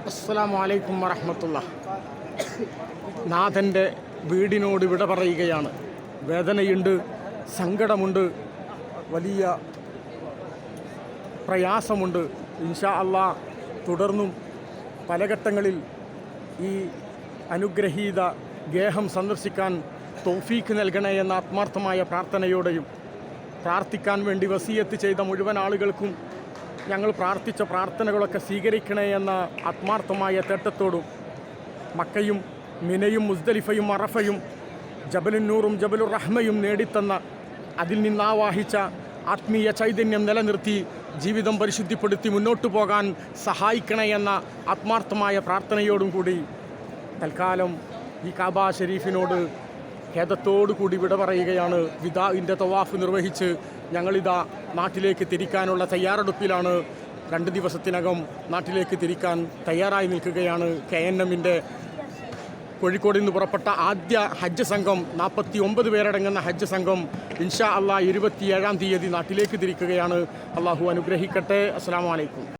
അസ്സലാമു അലൈക്കും വറഹ്മത്തുള്ളാഹി. നാഥൻ്റെ വീടിനോട് വിട പറയുകയാണ്. വേദനയുണ്ട്, സങ്കടമുണ്ട്, വലിയ പ്രയാസമുണ്ട്. ഇൻഷാ അല്ലാഹ് തുടർന്നും പല ഘട്ടങ്ങളിൽ ഈ അനുഗ്രഹീത ഗേഹം സന്ദർശിക്കാൻ തൗഫീക്ക് നൽകണേ എന്ന ആത്മാർത്ഥമായ പ്രാർത്ഥനയോടെയും പ്രാർത്ഥിക്കാൻ വേണ്ടി വസിയത്ത് ചെയ്ത മുഴുവൻ ആളുകൾക്കും ഞങ്ങൾ പ്രാർത്ഥിച്ച പ്രാർത്ഥനകളൊക്കെ സ്വീകരിക്കണേ എന്ന ആത്മാർത്ഥമായ തേട്ടത്തോടും മക്കയും മിനയും മുസ്ദലിഫയും അറഫയും ജബലുന്നൂറും ജബലുർ റഹ്മയും നേടിത്തന്ന അതിൽ നിന്നാവാഹിച്ച ആത്മീയ ചൈതന്യം നിലനിർത്തി ജീവിതം പരിശുദ്ധിപ്പെടുത്തി മുന്നോട്ടു പോകാൻ സഹായിക്കണേ എന്ന ആത്മാർത്ഥമായ പ്രാർത്ഥനയോടും കൂടി തൽക്കാലം ഈ കാബ ഷരീഫിനോട് ഖേദത്തോടു കൂടി വിട പറയുകയാണ്. വിദാഇൻ്റെ തവാഫ് നിർവഹിച്ച് ഞങ്ങളിതാ നാട്ടിലേക്ക് തിരിക്കാനുള്ള തയ്യാറെടുപ്പിലാണ്. 2 ദിവസത്തിനകം നാട്ടിലേക്ക് തിരിക്കാൻ തയ്യാറായി നിൽക്കുകയാണ്. KNMൻ്റെ കോഴിക്കോട് നിന്ന് പുറപ്പെട്ട ആദ്യ ഹജ്ജ് സംഘം 49 പേരടങ്ങുന്ന ഹജ്ജ് സംഘം ഇൻഷാ അല്ലാഹ് 27-ാം തീയതി നാട്ടിലേക്ക് തിരിക്കുകയാണ്. അള്ളാഹു അനുഗ്രഹിക്കട്ടെ. അസ്സലാമു അലൈക്കും.